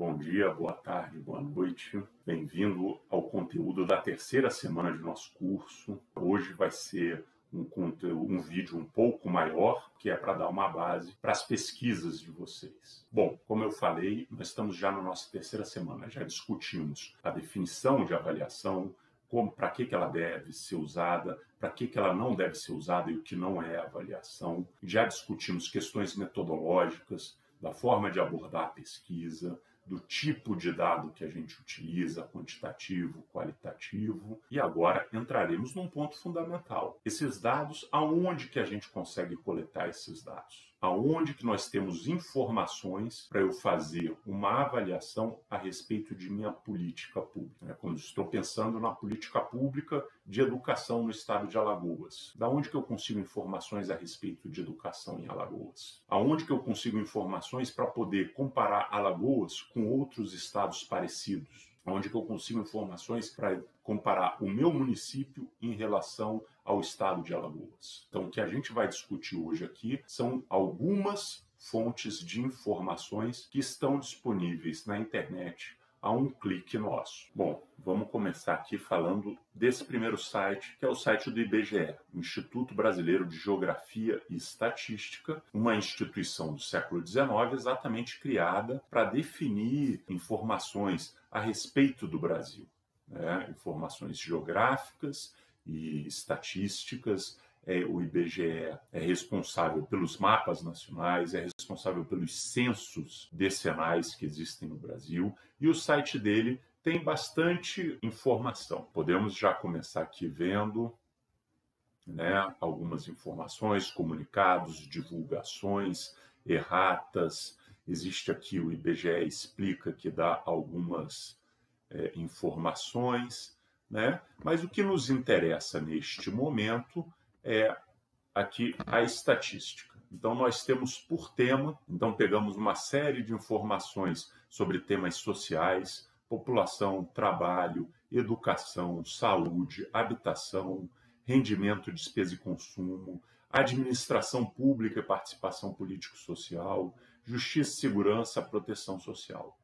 Bom dia, boa tarde, boa noite. Bem-vindo ao conteúdo da terceira semana de nosso curso. Hoje vai ser um vídeo um pouco maior, que é para dar uma base para as pesquisas de vocês. Bom, como eu falei, nós estamos já na nossa terceira semana. Já discutimos a definição de avaliação, para que ela deve ser usada, para que ela não deve ser usada e o que não é avaliação. Já discutimos questões metodológicas, da forma de abordar a pesquisa, do tipo de dado que a gente utiliza, quantitativo, qualitativo. E agora entraremos num ponto fundamental. Esses dados, aonde que a gente consegue coletar esses dados? Aonde que nós temos informações para eu fazer uma avaliação a respeito de minha política pública? Quando estou pensando na política pública de educação no estado de Alagoas. Da onde que eu consigo informações a respeito de educação em Alagoas? Aonde que eu consigo informações para poder comparar Alagoas com outros estados parecidos? Onde que eu consigo informações para comparar o meu município em relação ao estado de Alagoas. Então, o que a gente vai discutir hoje aqui são algumas fontes de informações que estão disponíveis na internet a um clique nosso. Bom, vamos começar aqui falando desse primeiro site, que é o site do IBGE, Instituto Brasileiro de Geografia e Estatística, uma instituição do século XIX exatamente criada para definir informações a respeito do Brasil, né? Informações geográficas e estatísticas. O IBGE é responsável pelos mapas nacionais, é responsável pelos censos decenais que existem no Brasil, e o site dele tem bastante informação. Podemos já começar aqui vendo, né, algumas informações, comunicados, divulgações, erratas. Existe aqui o IBGE explica, que dá algumas informações, né? Mas o que nos interessa neste momento é aqui a estatística. Então, nós temos por tema, então pegamos uma série de informações sobre temas sociais, população, trabalho, educação, saúde, habitação, rendimento, despesa e consumo, administração pública e participação político-social, justiça, segurança, proteção social.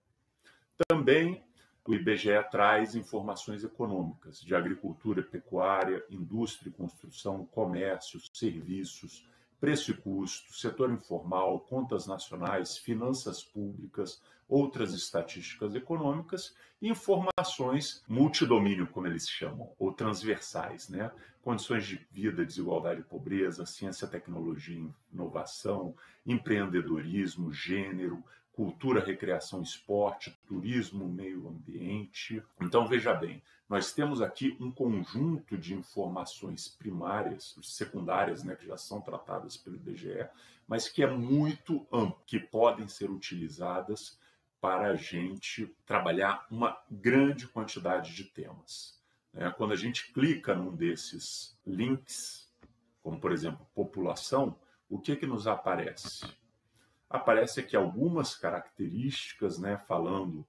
Também o IBGE traz informações econômicas de agricultura, pecuária, indústria e construção, comércio, serviços, preço e custo, setor informal, contas nacionais, finanças públicas, outras estatísticas econômicas e informações multidomínio, como eles chamam, ou transversais, né? Condições de vida, desigualdade e pobreza, ciência, tecnologia e inovação, empreendedorismo, gênero, cultura, recreação, esporte, turismo, meio ambiente. Então, veja bem, nós temos aqui um conjunto de informações primárias, secundárias, né, que já são tratadas pelo IBGE, mas que é muito amplo, que podem ser utilizadas para a gente trabalhar uma grande quantidade de temas. Quando a gente clica num desses links, como, por exemplo, população, o que nos aparece? Aparece aqui algumas características, né, falando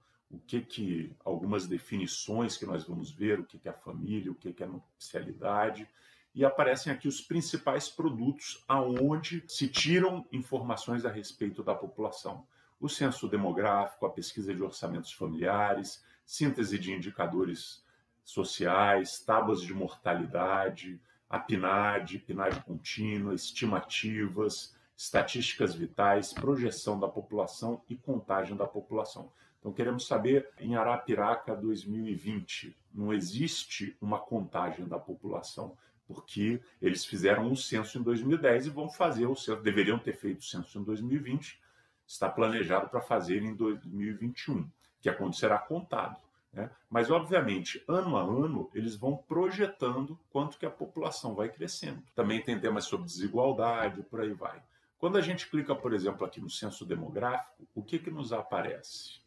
algumas definições que nós vamos ver, o que é a família, o que é a nupcialidade, e aparecem aqui os principais produtos aonde se tiram informações a respeito da população. O censo demográfico, a pesquisa de orçamentos familiares, síntese de indicadores sociais, tábuas de mortalidade, a PNAD, PNAD contínua, estimativas, estatísticas vitais, projeção da população e contagem da população. Então, queremos saber, em Arapiraca 2020, não existe uma contagem da população, porque eles fizeram um censo em 2010 e vão fazer o censo, deveriam ter feito o censo em 2020, está planejado para fazer em 2021, que acontecerá contado, né? Mas, obviamente, ano a ano, eles vão projetando quanto que a população vai crescendo. Também tem temas sobre desigualdade, por aí vai. Quando a gente clica, por exemplo, aqui no censo demográfico, o que nos aparece?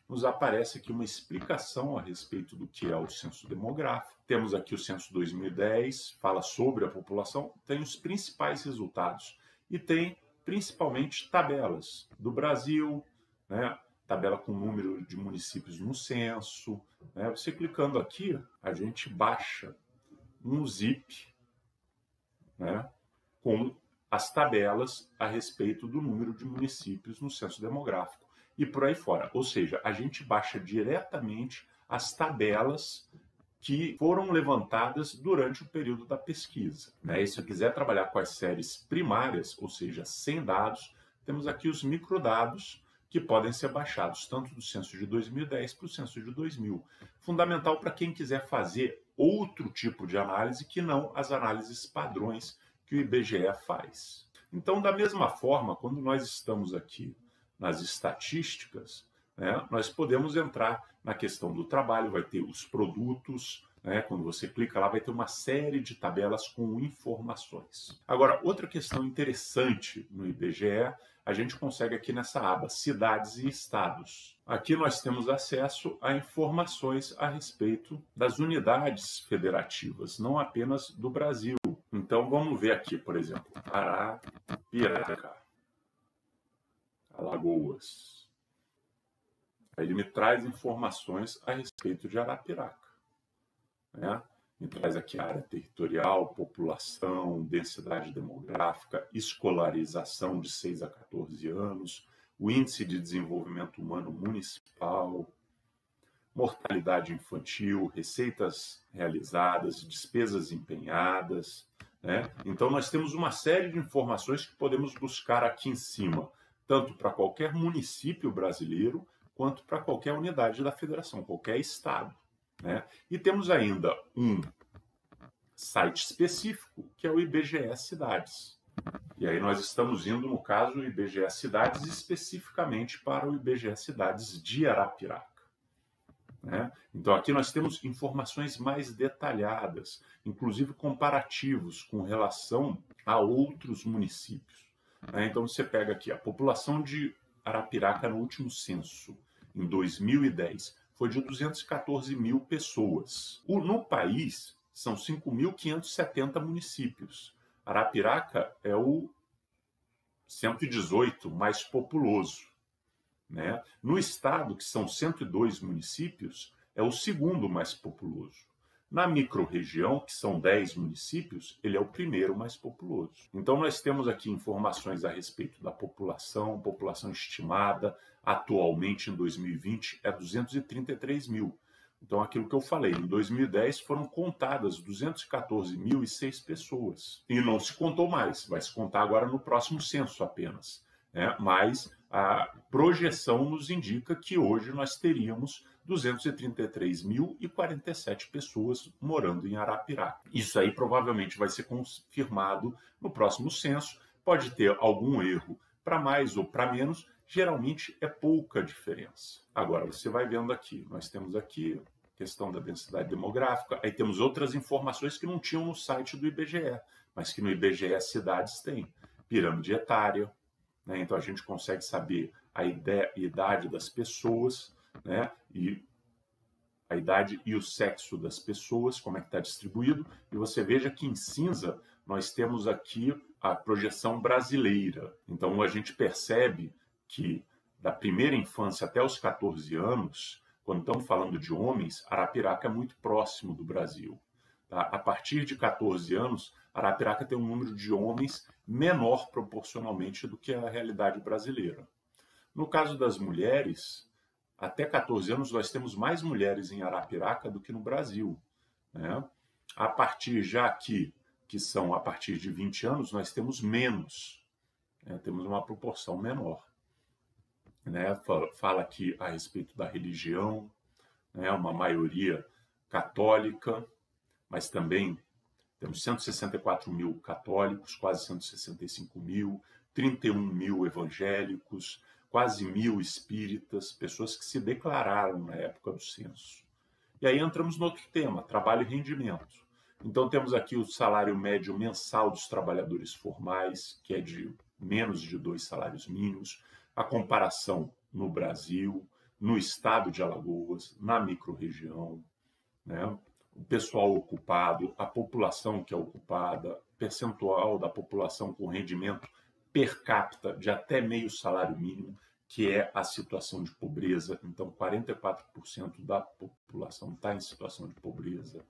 Nos aparece aqui uma explicação a respeito do que é o censo demográfico. Temos aqui o censo 2010, fala sobre a população, tem os principais resultados e tem principalmente tabelas do Brasil, né? Tabela com o número de municípios no censo, né? Você clicando aqui, a gente baixa um zip, né, com as tabelas a respeito do número de municípios no censo demográfico. e por aí fora. Ou seja, a gente baixa diretamente as tabelas que foram levantadas durante o período da pesquisa. E se eu quiser trabalhar com as séries primárias, ou seja, sem dados, temos aqui os microdados que podem ser baixados tanto do censo de 2010 para o censo de 2000. Fundamental para quem quiser fazer outro tipo de análise que não as análises padrões que o IBGE faz. Então, da mesma forma, quando nós estamos aqui nas estatísticas, nós podemos entrar na questão do trabalho, vai ter os produtos, quando você clica lá vai ter uma série de tabelas com informações. Agora, outra questão interessante no IBGE, a gente consegue aqui nessa aba cidades e estados. Aqui nós temos acesso a informações a respeito das unidades federativas, não apenas do Brasil. Então vamos ver aqui, por exemplo, Arapiraca, Alagoas. Aí ele me traz informações a respeito de Arapiraca. Me traz aqui a área territorial, população, densidade demográfica, escolarização de 6 a 14 anos, o índice de desenvolvimento humano municipal, mortalidade infantil, receitas realizadas, despesas empenhadas. Então, nós temos uma série de informações que podemos buscar aqui em cima, tanto para qualquer município brasileiro, quanto para qualquer unidade da federação, qualquer estado. E temos ainda um site específico, que é o IBGE Cidades. E aí nós estamos indo, no caso, o IBGE Cidades, especificamente para o IBGE Cidades de Arapiraca. Então aqui nós temos informações mais detalhadas, inclusive comparativos com relação a outros municípios. Então você pega aqui a população de Arapiraca no último censo, em 2010, foi de 214 mil pessoas. No país, são 5.570 municípios. Arapiraca é o 118 mais populoso. No estado, que são 102 municípios, é o segundo mais populoso. Na microrregião, que são 10 municípios, ele é o primeiro mais populoso. Então, nós temos aqui informações a respeito da população estimada, atualmente em 2020, é 233 mil. Então, aquilo que eu falei, em 2010 foram contadas 214.006 pessoas. E não se contou mais, vai se contar agora no próximo censo apenas. Mas a projeção nos indica que hoje nós teríamos 233.047 pessoas morando em Arapiraca. Isso aí provavelmente vai ser confirmado no próximo censo. Pode ter algum erro para mais ou para menos, geralmente é pouca diferença. Agora, você vai vendo aqui, nós temos aqui a questão da densidade demográfica, aí temos outras informações que não tinham no site do IBGE, mas que no IBGE Cidades tem. Pirâmide etária, então a gente consegue saber a idade das pessoas, e a idade e o sexo das pessoas, como é que está distribuído. E você veja que em cinza nós temos aqui a projeção brasileira. Então a gente percebe que da primeira infância até os 14 anos, quando estamos falando de homens, Arapiraca é muito próximo do Brasil. A partir de 14 anos, Arapiraca tem um número de homens menor proporcionalmente do que a realidade brasileira. No caso das mulheres, até 14 anos nós temos mais mulheres em Arapiraca do que no Brasil. A partir já aqui, que são a partir de 20 anos, nós temos menos. Temos uma proporção menor. Fala aqui a respeito da religião, uma maioria católica, mas também temos 164 mil católicos, quase 165 mil, 31 mil evangélicos, quase 1.000 espíritas, pessoas que se declararam na época do censo. E aí entramos no outro tema, trabalho e rendimento. Então temos aqui o salário médio mensal dos trabalhadores formais, que é de menos de 2 salários mínimos, a comparação no Brasil, no estado de Alagoas, na microrregião, o pessoal ocupado, a população que é ocupada, percentual da população com rendimento per capita de até meio salário mínimo, que é a situação de pobreza. Então, 44% da população está em situação de pobreza.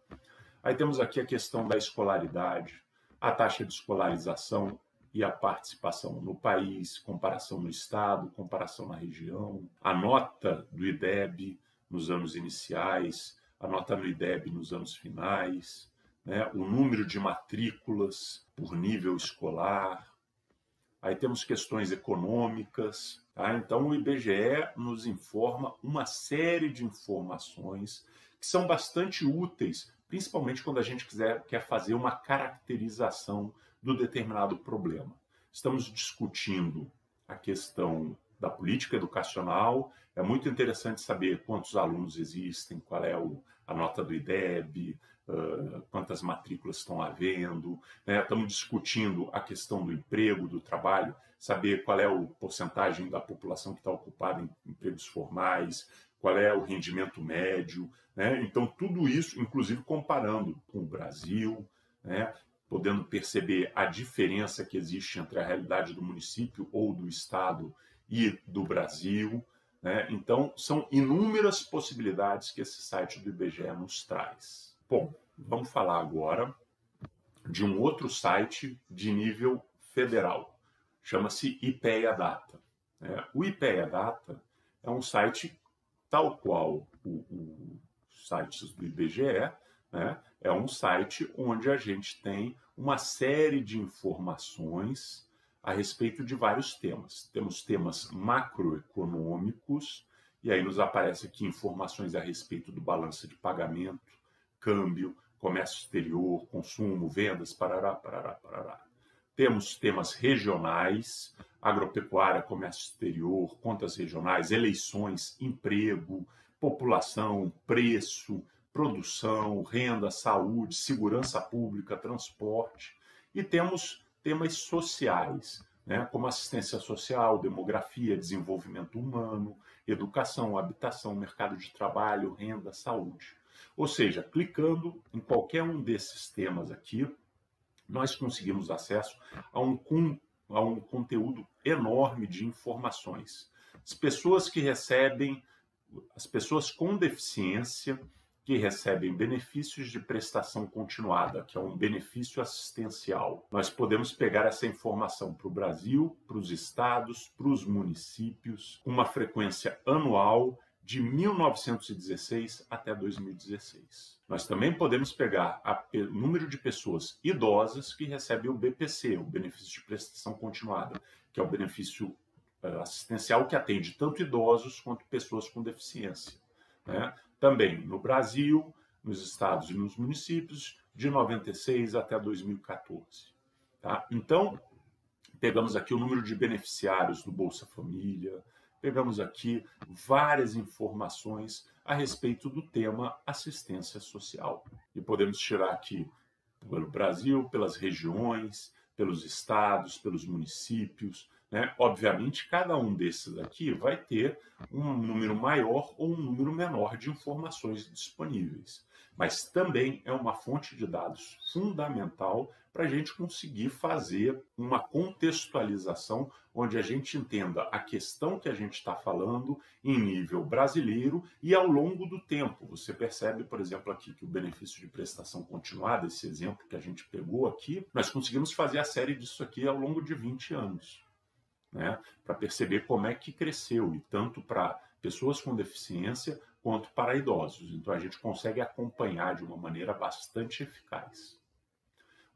Aí temos aqui a questão da escolaridade, a taxa de escolarização e a participação no país, comparação no estado, comparação na região, a nota do IDEB nos anos iniciais, a nota no IDEB nos anos finais, né? O número de matrículas por nível escolar. Aí temos questões econômicas. Tá? Então, o IBGE nos informa uma série de informações que são bastante úteis, principalmente quando a gente quer fazer uma caracterização do determinado problema. Estamos discutindo a questão da política educacional. É muito interessante saber quantos alunos existem, qual é a nota do IDEB, quantas matrículas estão havendo, né? Estamos discutindo a questão do emprego, do trabalho, saber qual é a porcentagem da população que está ocupada em empregos formais, qual é o rendimento médio, né? Então, tudo isso, inclusive comparando com o Brasil, né? Podendo perceber a diferença que existe entre a realidade do município ou do estado e do Brasil, né? Então, são inúmeras possibilidades que esse site do IBGE nos traz. Bom, vamos falar agora de um outro site de nível federal. Chama-se IPEA-Data. O IPEA-Data é um site tal qual os sites do IBGE, né? É um site onde a gente tem uma série de informações a respeito de vários temas. Temos temas macroeconômicos, e aí nos aparece aqui informações a respeito do balanço de pagamento, câmbio, comércio exterior, consumo, vendas, parará, parará, parará. Temos temas regionais, agropecuária, comércio exterior, contas regionais, eleições, emprego, população, preço, produção, renda, saúde, segurança pública, transporte. E temos temas sociais, né, como assistência social, demografia, desenvolvimento humano, educação, habitação, mercado de trabalho, renda, saúde. Ou seja, clicando em qualquer um desses temas aqui, nós conseguimos acesso a um conteúdo enorme de informações. As pessoas com deficiência que recebem benefícios de prestação continuada, que é um benefício assistencial. Nós podemos pegar essa informação para o Brasil, para os estados, para os municípios, com uma frequência anual de 1916 até 2016. Nós também podemos pegar o número de pessoas idosas que recebem o BPC, o benefício de prestação continuada, que é o benefício assistencial que atende tanto idosos quanto pessoas com deficiência, né? Também no Brasil, nos estados e nos municípios, de 96 até 2014. Tá? Então, pegamos aqui o número de beneficiários do Bolsa Família, pegamos aqui várias informações a respeito do tema assistência social. E podemos tirar aqui pelo Brasil, pelas regiões, pelos estados, pelos municípios, né? Obviamente, cada um desses aqui vai ter um número maior ou um número menor de informações disponíveis. Mas também é uma fonte de dados fundamental para a gente conseguir fazer uma contextualização onde a gente entenda a questão que a gente está falando em nível brasileiro e ao longo do tempo. Você percebe, por exemplo, aqui que o benefício de prestação continuada, esse exemplo que a gente pegou aqui, nós conseguimos fazer a série disso aqui ao longo de 20 anos. Né, para perceber como é que cresceu, e tanto para pessoas com deficiência quanto para idosos. Então a gente consegue acompanhar de uma maneira bastante eficaz.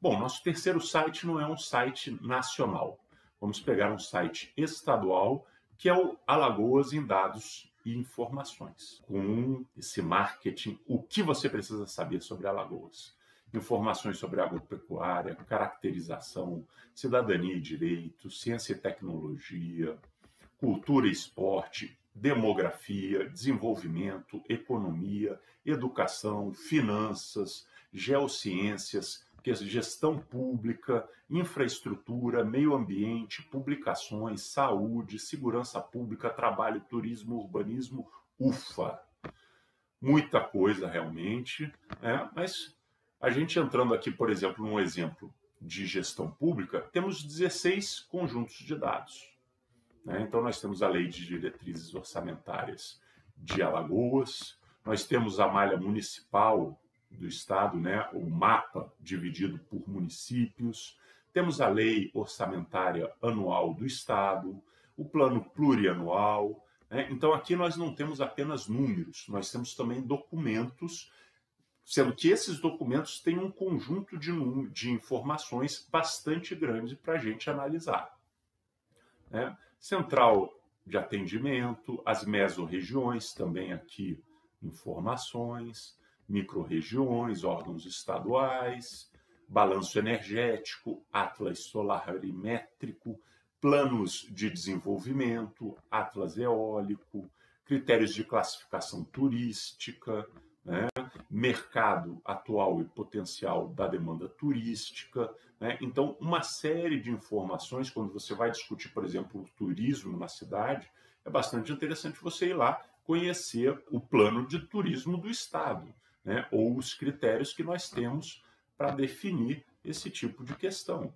Bom, nosso terceiro site não é um site nacional. Vamos pegar um site estadual, que é o Alagoas em Dados e Informações, com esse marketing, o que você precisa saber sobre Alagoas. Informações sobre agropecuária, caracterização, cidadania e direito, ciência e tecnologia, cultura e esporte, demografia, desenvolvimento, economia, educação, finanças, geociências, gestão pública, infraestrutura, meio ambiente, publicações, saúde, segurança pública, trabalho, turismo, urbanismo, ufa. Muita coisa realmente, mas a gente entrando aqui, por exemplo, num exemplo de gestão pública, temos 16 conjuntos de dados. Então, nós temos a Lei de Diretrizes Orçamentárias de Alagoas, nós temos a malha municipal do estado, o mapa dividido por municípios, temos a lei orçamentária anual do Estado, o plano plurianual, né? Então aqui nós não temos apenas números, nós temos também documentos, sendo que esses documentos têm um conjunto de informações bastante grande para a gente analisar, né? Central de atendimento, as mesorregiões, também aqui informações, microrregiões, órgãos estaduais, balanço energético, atlas solarimétrico, planos de desenvolvimento, atlas eólico, critérios de classificação turística, né? Mercado atual e potencial da demanda turística, né? Então, uma série de informações, quando você vai discutir, por exemplo, o turismo na cidade, é bastante interessante você ir lá conhecer o plano de turismo do Estado, né? Ou os critérios que nós temos para definir esse tipo de questão.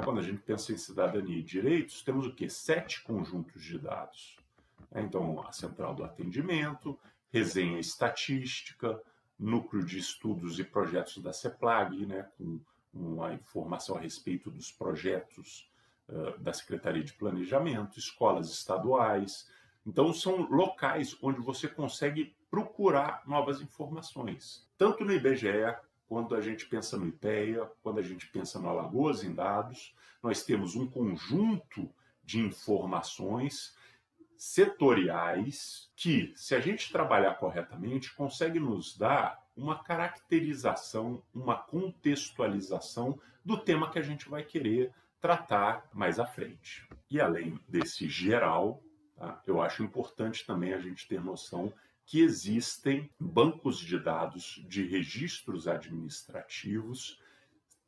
Quando a gente pensa em cidadania e direitos, temos o quê? 7 conjuntos de dados. Então, a central do atendimento, resenha estatística, núcleo de estudos e projetos da CEPLAG, né, com uma informação a respeito dos projetos da Secretaria de Planejamento, escolas estaduais. Então, são locais onde você consegue procurar novas informações, tanto no IBGE, quando a gente pensa no IPEA, quando a gente pensa no Alagoas em Dados, nós temos um conjunto de informações setoriais que, se a gente trabalhar corretamente, consegue nos dar uma caracterização, uma contextualização do tema que a gente vai querer tratar mais à frente. E além desse geral, tá, eu acho importante também a gente ter noção que existem bancos de dados de registros administrativos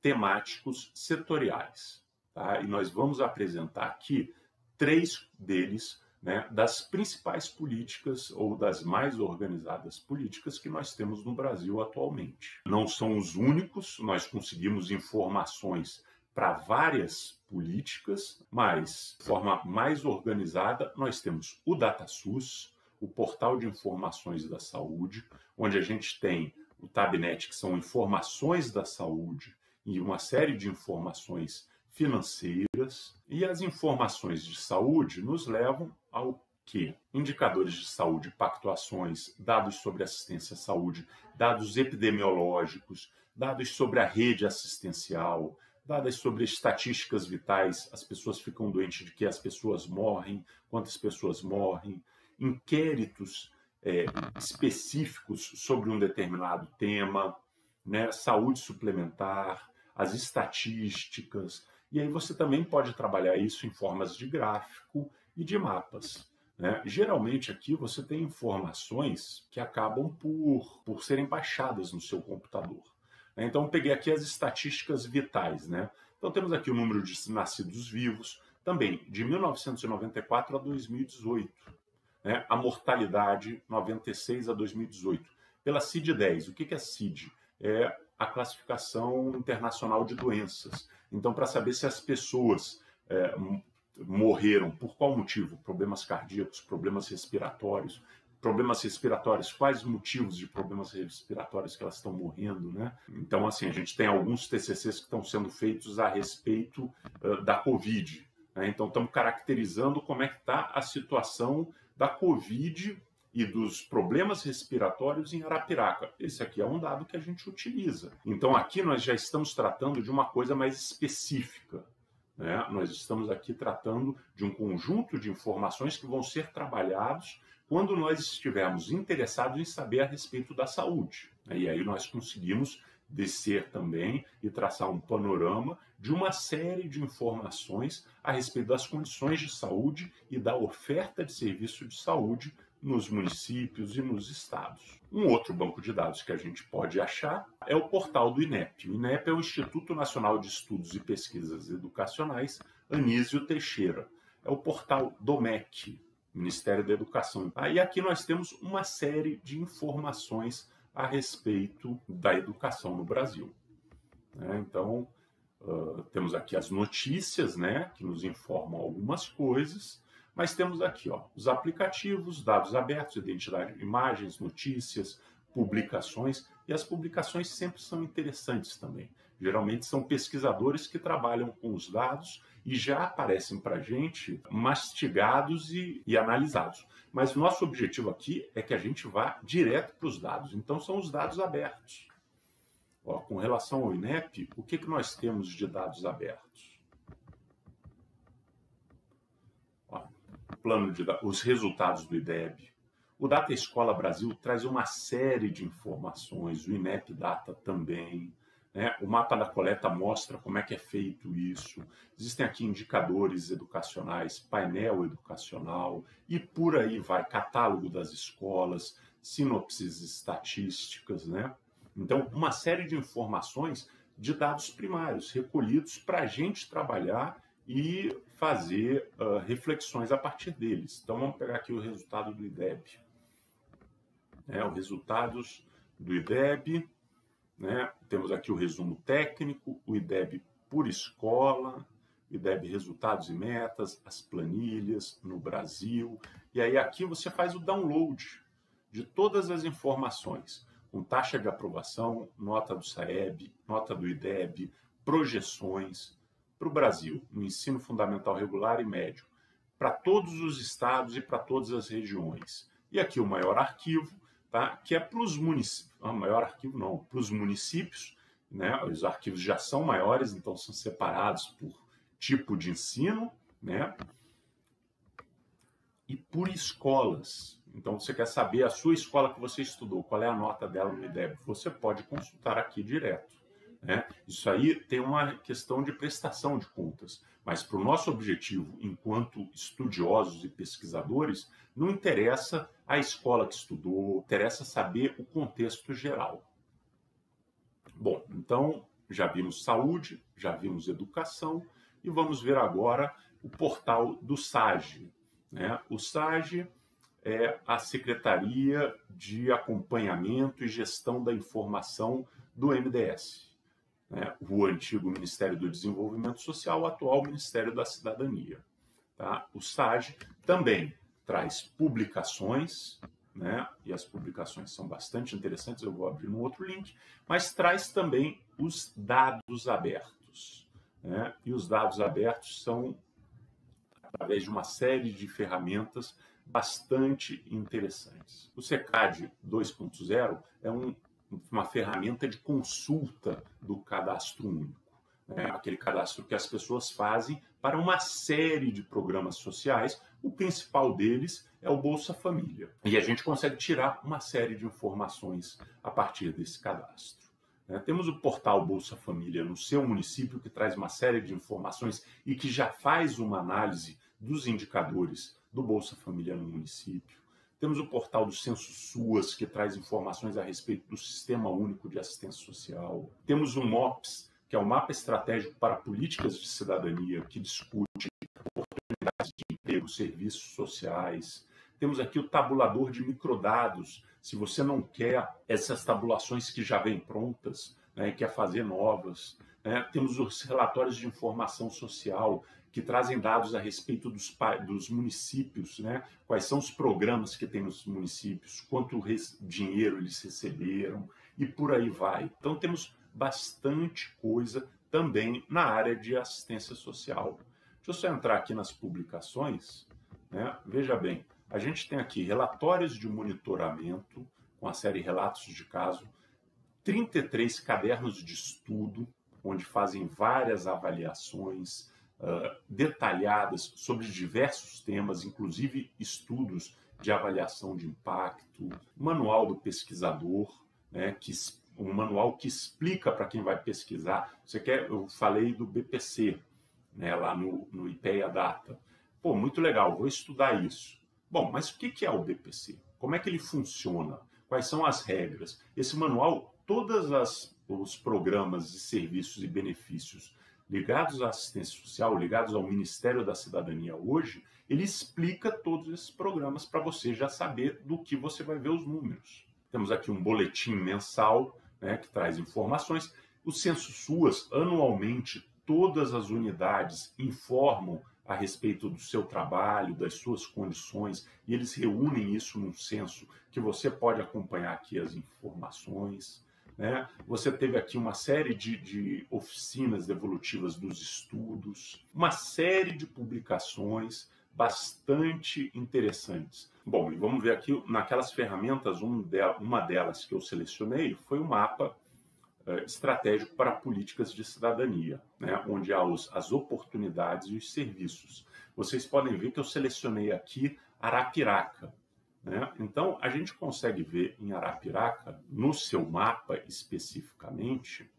temáticos setoriais, tá? E nós vamos apresentar aqui 3 deles, né, das principais políticas ou das mais organizadas políticas que nós temos no Brasil atualmente. Não são os únicos, nós conseguimos informações para várias políticas, mas de forma mais organizada nós temos o DataSUS, o Portal de Informações da Saúde, onde a gente tem o Tabnet, que são informações da saúde e uma série de informações financeiras. E as informações de saúde nos levam ao quê? Indicadores de saúde, pactuações, dados sobre assistência à saúde, dados epidemiológicos, dados sobre a rede assistencial, dados sobre estatísticas vitais, as pessoas ficam doentes, de que as pessoas morrem, quantas pessoas morrem, inquéritos específicos sobre um determinado tema, né? Saúde suplementar, as estatísticas. E aí você também pode trabalhar isso em formas de gráfico e de mapas, né? Geralmente aqui você tem informações que acabam por serem baixadas no seu computador. Então, eu peguei aqui as estatísticas vitais, né? Então, temos aqui o número de nascidos vivos, também de 1994 a 2018. Né? A mortalidade, 96 a 2018. Pela CID-10. O que é CID? É a classificação internacional de doenças. Então, para saber se as pessoas morreram, por qual motivo? Problemas cardíacos, problemas respiratórios, quais motivos de problemas respiratórios que elas estão morrendo, né? Então, assim, a gente tem alguns TCCs que estão sendo feitos a respeito da Covid, né? Então, estamos caracterizando como é que está a situação da Covid e dos problemas respiratórios em Arapiraca. Esse aqui é um dado que a gente utiliza. Então, aqui nós já estamos tratando de uma coisa mais específica, né? Nós estamos aqui tratando de um conjunto de informações que vão ser trabalhados quando nós estivermos interessados em saber a respeito da saúde. E aí nós conseguimos descer também e traçar um panorama de uma série de informações a respeito das condições de saúde e da oferta de serviço de saúde nos municípios e nos estados. Um outro banco de dados que a gente pode achar é o portal do INEP. O INEP é o Instituto Nacional de Estudos e Pesquisas Educacionais Anísio Teixeira. É o portal do MEC, Ministério da Educação. E aqui nós temos uma série de informações a respeito da educação no Brasil. Então, temos aqui as notícias, né, que nos informam algumas coisas, mas temos aqui os aplicativos, dados abertos, identidade, imagens, notícias, publicações, e as publicações sempre são interessantes também. Geralmente são pesquisadores que trabalham com os dados e já aparecem para a gente mastigados e analisados. Mas nosso objetivo aqui é que a gente vá direto para os dados. Então, são os dados abertos. Ó, com relação ao INEP, o que nós temos de dados abertos? Ó, os resultados do IDEB. O Data Escola Brasil traz uma série de informações, o INEP Data também. O mapa da coleta mostra como é que é feito isso. Existem aqui indicadores educacionais, painel educacional e por aí vai, catálogo das escolas, sinopses estatísticas, né? Então, uma série de informações de dados primários recolhidos para a gente trabalhar e fazer reflexões a partir deles. Então, vamos pegar aqui o resultado do IDEB. Os resultados do IDEB. Temos aqui o resumo técnico, o IDEB por escola, IDEB resultados e metas, as planilhas no Brasil. E aí aqui você faz o download de todas as informações, com taxa de aprovação, nota do SAEB, nota do IDEB, projeções para o Brasil, no ensino fundamental regular e médio, para todos os estados e para todas as regiões. E aqui o maior arquivo, tá? Que é para os municípios, maior arquivo não, para os municípios, né? Os arquivos já são maiores, então são separados por tipo de ensino, né? E por escolas. Então, você quer saber a sua escola que você estudou, qual é a nota dela no IDEB? Você pode consultar aqui direto, né? Isso aí tem uma questão de prestação de contas, mas para o nosso objetivo, enquanto estudiosos e pesquisadores, não interessa a escola que estudou, interessa saber o contexto geral. Bom, então já vimos saúde, já vimos educação e vamos ver agora o portal do SAGE. O SAGE é a Secretaria de Acompanhamento e Gestão da Informação do MDS. O antigo Ministério do Desenvolvimento Social, o atual Ministério da Cidadania. Tá? O SAGE também traz publicações, e as publicações são bastante interessantes, eu vou abrir um outro link, mas traz também os dados abertos. E os dados abertos são através de uma série de ferramentas bastante interessantes. O SECAD 2.0 é uma ferramenta de consulta do cadastro único. Aquele cadastro que as pessoas fazem para uma série de programas sociais. O principal deles é o Bolsa Família. E a gente consegue tirar uma série de informações a partir desse cadastro. Temos o portal Bolsa Família no seu município, que traz uma série de informações e que já faz uma análise dos indicadores do Bolsa Família no município. Temos o portal do Censo SUAS, que traz informações a respeito do Sistema Único de Assistência Social. Temos o MOPS, que é o Mapa Estratégico para Políticas de Cidadania, que discute oportunidades de emprego, serviços sociais. Temos aqui o tabulador de microdados, se você não quer essas tabulações que já vêm prontas, e quer fazer novas. Temos os relatórios de informação social, que trazem dados a respeito dos municípios, quais são os programas que tem nos municípios, quanto dinheiro eles receberam e por aí vai. Então temos bastante coisa também na área de assistência social. Deixa eu só entrar aqui nas publicações. Veja bem, a gente tem aqui relatórios de monitoramento, com a série Relatos de Caso, 33 cadernos de estudo, onde fazem várias avaliações detalhadas sobre diversos temas, inclusive estudos de avaliação de impacto, manual do pesquisador, um manual que explica para quem vai pesquisar. Eu falei do BPC, lá no IPEA Data. Pô, muito legal, vou estudar isso. Bom, mas o que é o BPC? Como é que ele funciona? Quais são as regras? Esse manual, todos os programas e serviços e benefícios ligados à assistência social, ligados ao Ministério da Cidadania hoje, ele explica todos esses programas para você já saber do que você vai ver os números. Temos aqui um boletim mensal, que traz informações. O Censo SUAS, anualmente, todas as unidades informam a respeito do seu trabalho, das suas condições, e eles reúnem isso num censo que você pode acompanhar aqui as informações. né? Você teve aqui uma série de oficinas devolutivas dos estudos, uma série de publicações bastante interessantes. Bom, e vamos ver aqui naquelas ferramentas, uma delas que eu selecionei foi o mapa estratégico para políticas de cidadania, né? Onde há as oportunidades e os serviços. Vocês podem ver que eu selecionei aqui Arapiraca, né? Então, a gente consegue ver em Arapiraca, no seu mapa especificamente,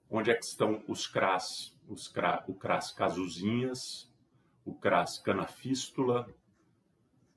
onde é que estão os CRAS, o CRAS Casuzinhas, o CRAS Canafístula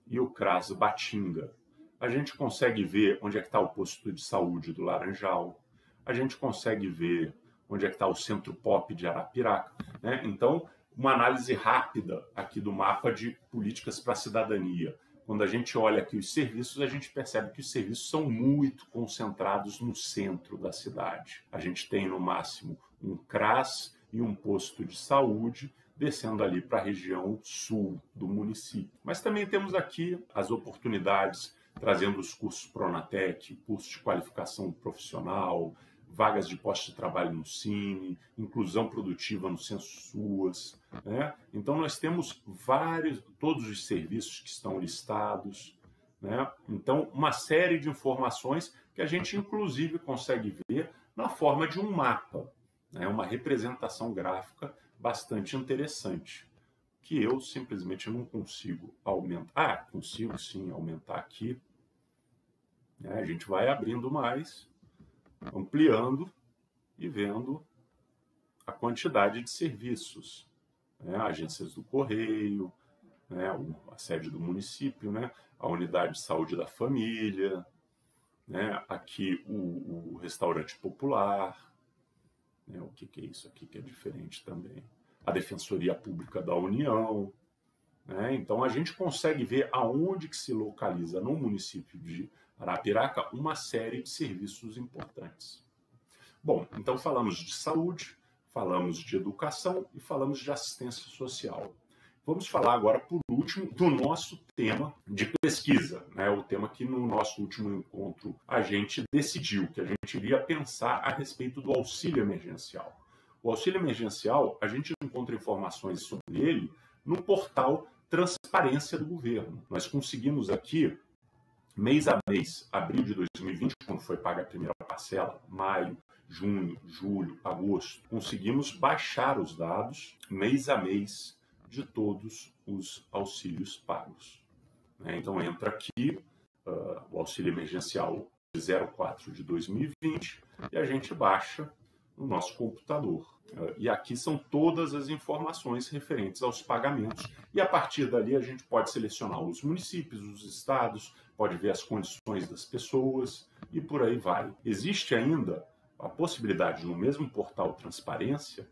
e o CRAS Batinga. A gente consegue ver onde é que está o posto de saúde do Laranjal, a gente consegue ver onde é que está o Centro Pop de Arapiraca, né? Então, uma análise rápida aqui do mapa de políticas para a cidadania. Quando a gente olha aqui os serviços, a gente percebe que os serviços são muito concentrados no centro da cidade. A gente tem, no máximo, um CRAS e um posto de saúde, descendo ali para a região sul do município. Mas também temos aqui as oportunidades, trazendo os cursos Pronatec, cursos de qualificação profissional, vagas de posto de trabalho no Cine, inclusão produtiva no Censo SUAS, né? Então nós temos todos os serviços que estão listados, né? Então uma série de informações que a gente inclusive consegue ver na forma de um mapa, né? Uma representação gráfica bastante interessante, que eu simplesmente não consigo aumentar. Consigo sim aumentar aqui, né? A gente vai abrindo mais, ampliando e vendo a quantidade de serviços, né? Agências do Correio, né? A sede do município, né? A unidade de saúde da família, né? Aqui o restaurante popular, né? O que é isso aqui que é diferente também? A Defensoria Pública da União, né? Então a gente consegue ver aonde que se localiza no município de Arapiraca uma série de serviços importantes. Bom, então falamos de saúde, falamos de educação e falamos de assistência social. Vamos falar agora, por último, do nosso tema de pesquisa, né? O tema que no nosso último encontro a gente decidiu que a gente iria pensar a respeito do auxílio emergencial. O auxílio emergencial, a gente encontra informações sobre ele no portal Transparência do Governo. Nós conseguimos aqui, mês a mês, abril de 2020, quando foi paga a primeira parcela, maio, junho, julho, agosto, conseguimos baixar os dados, mês a mês, de todos os auxílios pagos. Então entra aqui o auxílio emergencial 04 de 2020 e a gente baixa no nosso computador. E aqui são todas as informações referentes aos pagamentos. E a partir dali a gente pode selecionar os municípios, os estados, pode ver as condições das pessoas e por aí vai. Existe ainda a possibilidade, no mesmo portal Transparência,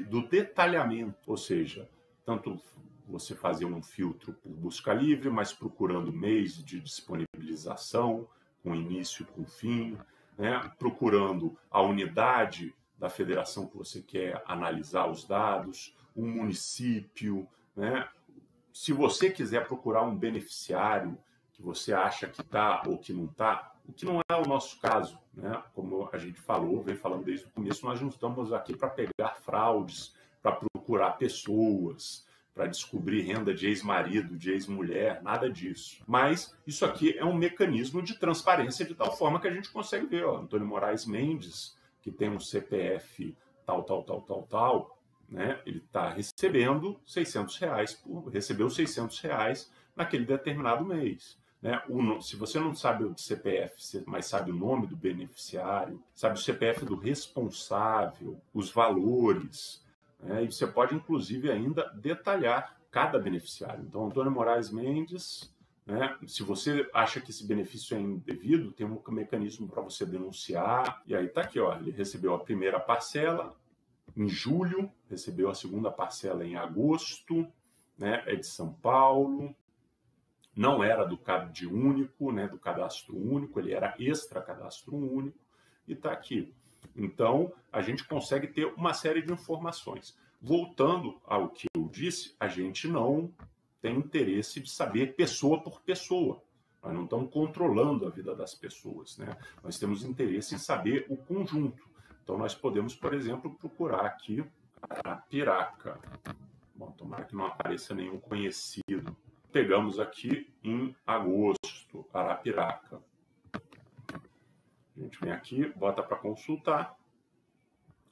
do detalhamento, ou seja, tanto você fazer um filtro por busca livre, mas procurando mês de disponibilização, com início e com fim, né? Procurando a unidade da federação que você quer analisar os dados, um município, né? Se você quiser procurar um beneficiário que você acha que está ou que não está, o que não é o nosso caso, né? Como a gente falou, vem falando desde o começo, nós não estamos aqui para pegar fraudes, para procurar pessoas, para descobrir renda de ex-marido, de ex-mulher, nada disso. Mas isso aqui é um mecanismo de transparência de tal forma que a gente consegue ver, ó, Antônio Moraes Mendes, que tem um CPF tal, né? Ele está recebendo R$600, recebeu R$600 naquele determinado mês. Né? Se você não sabe o CPF, mas sabe o nome do beneficiário, sabe o CPF do responsável, os valores, né? E você pode, inclusive, ainda detalhar cada beneficiário. Então, Antônio Moraes Mendes, né? Se você acha que esse benefício é indevido, tem um mecanismo para você denunciar. E aí está aqui, ó, ele recebeu a primeira parcela em julho, recebeu a segunda parcela em agosto, né? É de São Paulo. Não era do CAD único, né, do cadastro único, ele era extra cadastro único e está aqui. Então, a gente consegue ter uma série de informações. Voltando ao que eu disse, a gente não tem interesse de saber pessoa por pessoa. Nós não estamos controlando a vida das pessoas, né? Nós temos interesse em saber o conjunto. Então, nós podemos, por exemplo, procurar aqui Arapiraca. Bom, tomara que não apareça nenhum conhecido. Pegamos aqui em agosto, Arapiraca. A gente vem aqui, bota para consultar.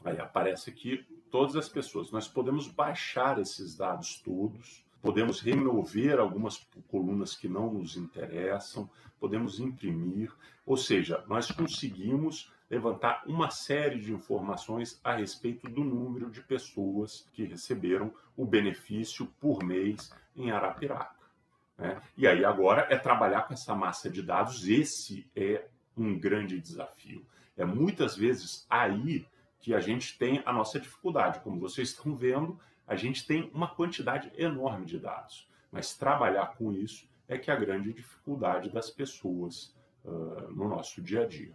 Aí aparece aqui todas as pessoas. Nós podemos baixar esses dados todos, podemos remover algumas colunas que não nos interessam, podemos imprimir, ou seja, nós conseguimos levantar uma série de informações a respeito do número de pessoas que receberam o benefício por mês em Arapiraca, né? E aí agora é trabalhar com essa massa de dados. Esse é um grande desafio. É muitas vezes aí que a gente tem a nossa dificuldade. Como vocês estão vendo, a gente tem uma quantidade enorme de dados, mas trabalhar com isso é que é a grande dificuldade das pessoas no nosso dia a dia.